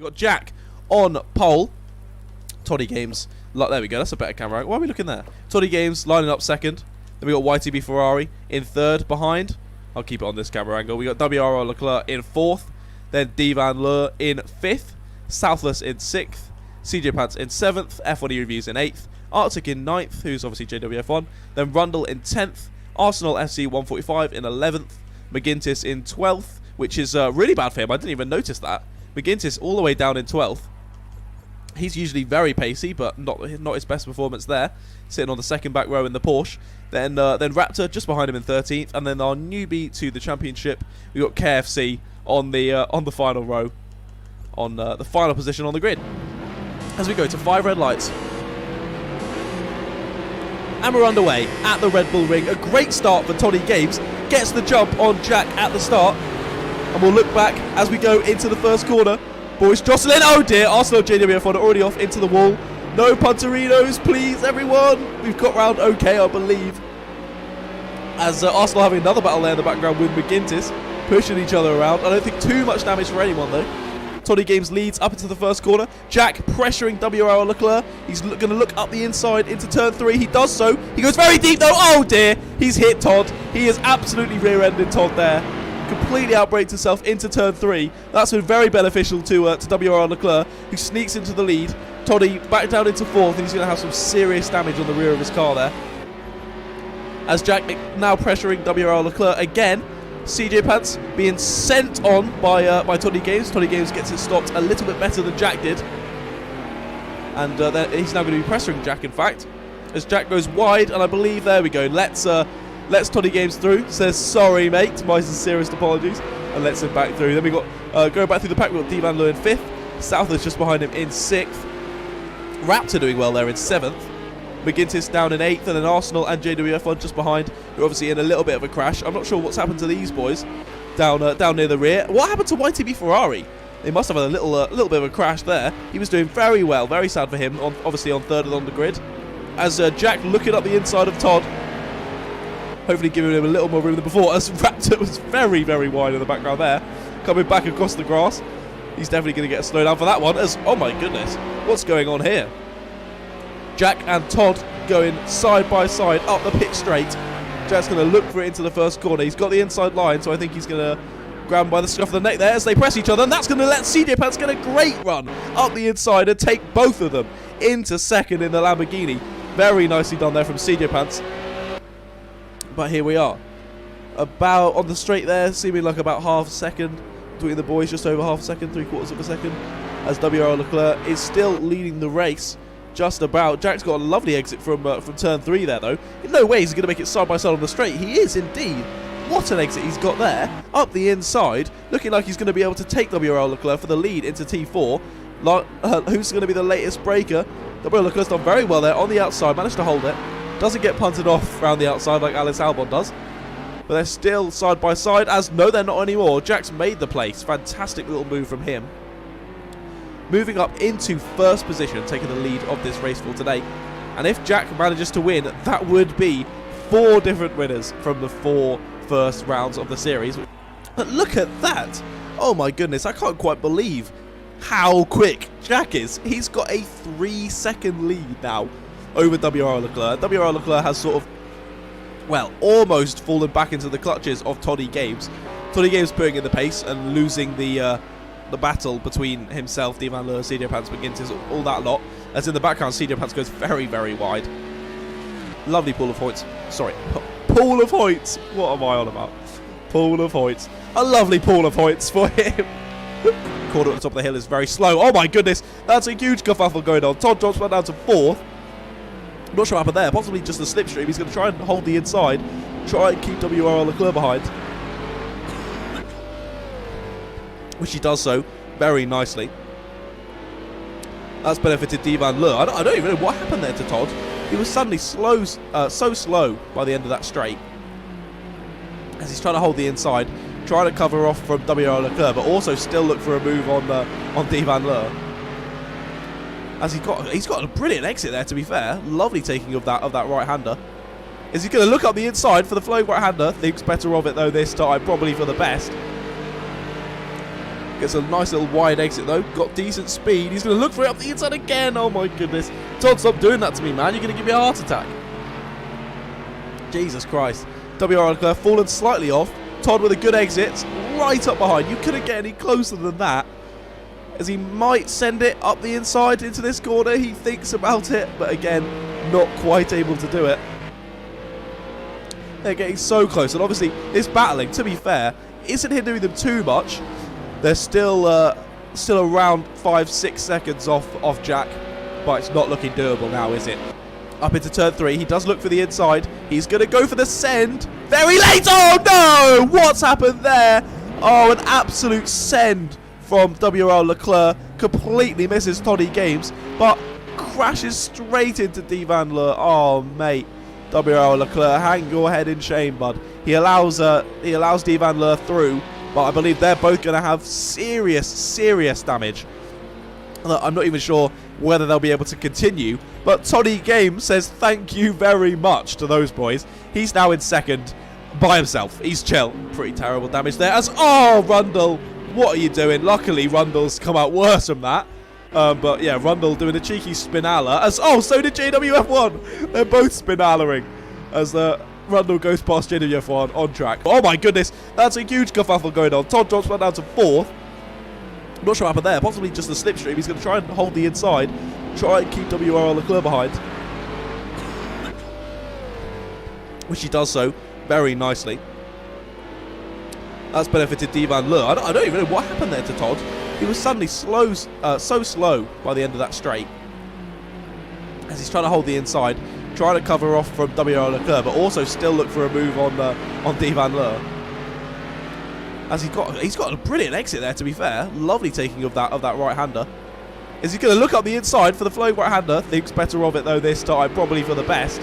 got Jack on pole. Toddy Games, there we go, that's a better camera. Why are we looking there? Toddy Games lining up second. Then we got YTB Ferrari in third behind. I'll keep it on this camera angle. We got WRL Leclerc in fourth. Then Divan Lur in fifth. Southless in sixth. CJ Pants in seventh. F1 Reviews in eighth. Arctic in ninth, who's obviously JWF1. Then Rundle in 10th. Arsenal FC 145 in 11th. McGintis in 12th, which is really bad for him. I didn't even notice that. McGintis all the way down in 12th. He's usually very pacey, but not his best performance there. Sitting on the second back row in the Porsche. Then Raptor just behind him in 13th, and then our newbie to the championship, we got KFC on the final row, on the final position on the grid. As we go to 5 red lights, and we're underway at the Red Bull Ring. A great start for Toddy Games. Gets the jump on Jack at the start, and we'll look back as we go into the first corner. Boys jostling. Oh dear, Arsenal JWF1 are already off into the wall. No punterinos, please, everyone. We've got round okay, I believe. As Arsenal having another battle there in the background with McGintis, pushing each other around. I don't think too much damage for anyone, though. Toddy Games leads up into the first corner. Jack pressuring WRL Leclerc. He's going to look up the inside into turn 3. He does so. He goes very deep, though. Oh, dear. He's hit Todd. He has absolutely rear-ended Todd there. Completely outbraked himself into turn 3. That's been very beneficial to WRL Leclerc, who sneaks into the lead. Toddy back down into 4th, and he's going to have some serious damage on the rear of his car there. As Jack now pressuring WRL Leclerc again. CJ Pants being sent on by Toddy Games. Toddy Games gets it stopped a little bit better than Jack did. And he's now going to be pressuring Jack, in fact. As Jack goes wide, and I believe, there we go, lets Toddy Games through. Says, sorry, mate, my sincerest apologies. And lets him back through. Then we got, going back through the pack, we've got Divan Lou in 5th. Southless just behind him in 6th. Raptor doing well there in 7th. McGintis down in 8th, and then Arsenal and JWF1 just behind, who are obviously in a little bit of a crash. I'm not sure what's happened to these boys down near the rear. What happened to YTB Ferrari? They must have had a little bit of a crash there. He was doing very well, very sad for him, obviously on 3rd on the grid. As Jack looking up the inside of Todd, hopefully giving him a little more room than before, as Raptor was very, very wide in the background there, coming back across the grass. He's definitely going to get a slowdown for that one, as, oh my goodness, what's going on here? Jack and Todd going side by side up the pit straight. Jack's going to look for it into the first corner. He's got the inside line, so I think he's going to grab him by the scruff of the neck there as they press each other, and that's going to let CJ Pants get a great run up the inside and take both of them into 2nd in the Lamborghini. Very nicely done there from CJ Pants. But here we are. About on the straight there, seeming like about half a second between the boys, just over half a second, 3/4 of a second, as WRL Leclerc is still leading the race. Just about. Jack's got a lovely exit from turn 3 there, though. In no way is he going to make it side by side on the straight. He is indeed. What an exit he's got there. Up the inside, looking like he's going to be able to take WRL Leclerc for the lead into T4. Who's going to be the latest breaker? WRL Leclerc's done very well there on the outside, managed to hold it. Doesn't get punted off around the outside like Alice Albon does. But they're still side by side, as no, they're not anymore. Jack's made the place. Fantastic little move from him. Moving up into 1st position, taking the lead of this race for today. And if Jack manages to win, that would be 4 different winners from the 4 first rounds of the series. But look at that. Oh my goodness, I can't quite believe how quick Jack is. He's got a 3-second lead now over WRL Leclerc. WRL Leclerc has sort of, well, almost fallen back into the clutches of Toddy Games. Toddy Games putting in the pace and losing the battle between himself, Divan Lur, CJ Pants, McGintis, all that lot. As in the background, CJ Pants goes very, very wide. Lovely pool of points. Sorry, pool of points. What am I on about? Pool of points. A lovely pool of points for him. Corner at the top of the hill is very slow. Oh my goodness, that's a huge kerfuffle going on. Todd drops back down to 4th. I'm not sure what happened there. Possibly just the slipstream. He's going to try and hold the inside. Try and keep WRL Leclerc behind. Which he does so very nicely. That's benefited Divan Lur. I don't even know what happened there to Todd. He was suddenly so slow by the end of that straight. As he's trying to hold the inside, trying to cover off from WRL Leclerc, but also still look for a move on Divan Lur. As he's got a brilliant exit there, to be fair. Lovely taking of that right-hander. Is he going to look up the inside for the flowing right-hander? Thinks better of it, though, this time. Probably for the best. Gets a nice little wide exit though. Got decent speed. He's going to look for it up the inside again. Oh my goodness. Todd, stop doing that to me, man. You're going to give me a heart attack. Jesus Christ. WR Leclerc fallen slightly off. Todd with a good exit. Right up behind. You couldn't get any closer than that. As he might send it up the inside into this corner. He thinks about it. But again, not quite able to do it. They're getting so close. And obviously, this battling, to be fair, isn't hindering them too much. They're still around 5-6 seconds off Jack, but it's not looking doable now, is it? Up into turn 3, he does look for the inside. He's going to go for the send. Very late. Oh no! What's happened there? Oh, an absolute send from WR Leclerc. Completely misses Toddy Games, but crashes straight into D Van Leur. Oh mate, WR Leclerc, hang your head in shame, bud. He allows D Van Leur through. But I believe they're both going to have serious damage. I'm not even sure whether they'll be able to continue. But Toddy Game says thank you very much to those boys. He's now in second by himself. He's chill. Pretty terrible damage there. Oh, Rundle, what are you doing? Luckily, Rundle's come out worse from that. But yeah, Rundle doing a cheeky spinala. So did JWF1. They're both spinalering as Rundle goes past JWF1 on track. Oh my goodness, that's a huge kerfuffle going on. Todd drops one down to 4th. I'm not sure what happened there. Possibly just the slipstream. He's going to try and hold the inside. Try and keep WR Leclerc behind. Which he does so very nicely. That's benefited D Van Leur. I don't even know what happened there to Todd. He was suddenly so slow by the end of that straight. As he's trying to hold the inside. Trying to cover off from WR Leclerc, but also still look for a move on D Van Leur. As he's got a brilliant exit there, to be fair. Lovely taking of that right-hander. Is he going to look up the inside for the flowing right-hander? Thinks better of it though this time, probably for the best.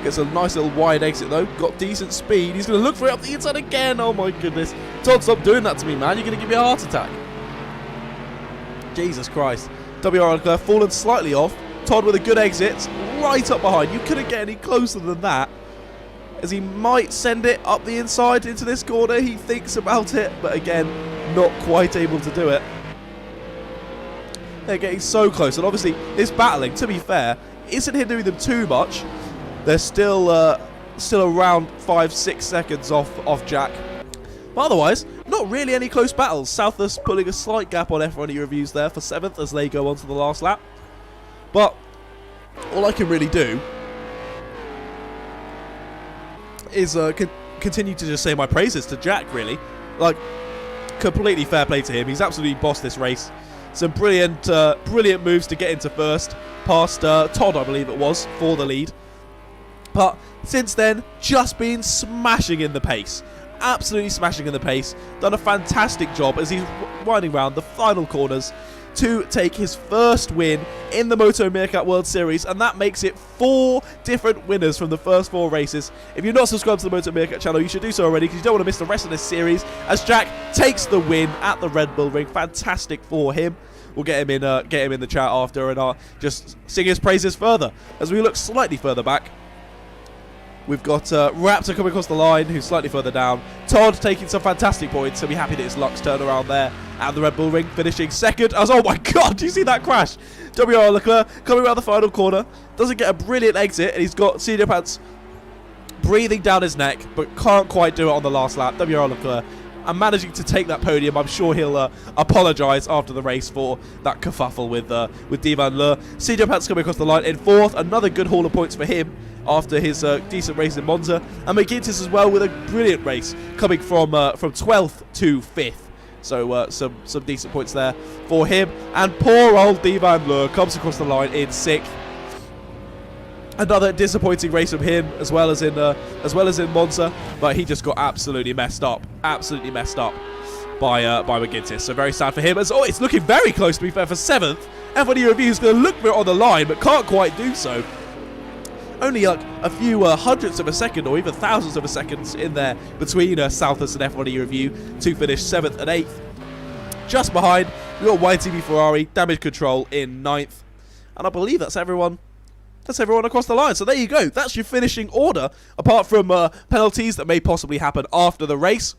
Gets a nice little wide exit though. Got decent speed. He's going to look for it up the inside again. Oh my goodness. Todd, stop doing that to me, man. You're going to give me a heart attack. Jesus Christ. WR Leclerc fallen slightly off. Todd with a good exit, right up behind. You couldn't get any closer than that. As he might send it up the inside into this corner. He thinks about it, but again, not quite able to do it. They're getting so close. And obviously, this battling, to be fair, isn't hindering them too much. They're still around 5-6 seconds off Jack. But otherwise, not really any close battles. Southers pulling a slight gap on F1 reviews there for 7th as they go on to the last lap. But all I can really do is continue to just say my praises to Jack, really. Like, completely fair play to him. He's absolutely bossed this race. Some brilliant moves to get into first. Past Todd, I believe it was, for the lead. But since then, just been smashing in the pace. Absolutely smashing in the pace. Done a fantastic job as he's winding around the final corners to take his first win in the MotoMeerkat World Series, and that makes it 4 different winners from the first 4 races. If you're not subscribed to the MotoMeerkat channel, you should do so already because you don't want to miss the rest of this series as Jack takes the win at the Red Bull Ring. Fantastic for him. We'll get him in the chat after and just sing his praises further. As we look slightly further back, we've got Raptor coming across the line, who's slightly further down. Todd taking some fantastic points, so be happy that his luck's turned around there at the Red Bull Ring, finishing second. Oh my god, do you see that crash? WR Leclerc coming around the final corner, doesn't get a brilliant exit, and he's got Senior Pants breathing down his neck, but can't quite do it on the last lap. WR Leclerc and managing to take that podium. I'm sure he'll apologise after the race for that kerfuffle with D Van Leur. Senior Pants coming across the line in 4th, another good haul of points for him after his decent race in Monza, and McGintis as well with a brilliant race coming from 12th to 5th. So some decent points there for him. And poor old D Van Leur comes across the line in 6th. Another disappointing race from him as well as in Monza, but he just got absolutely messed up by McGintis. So very sad for him. As it's looking very close, to be fair, for 7th. F1 Reviews going to look for it on the line, but can't quite do so. Only like a few hundredths of a second or even thousands of a second in there between Southers and F1 Review to finish 7th and 8th. Just behind, we've got YTB Ferrari, Damage Control in 9th. And I believe that's everyone. That's everyone across the line. So there you go. That's your finishing order, apart from penalties that may possibly happen after the race.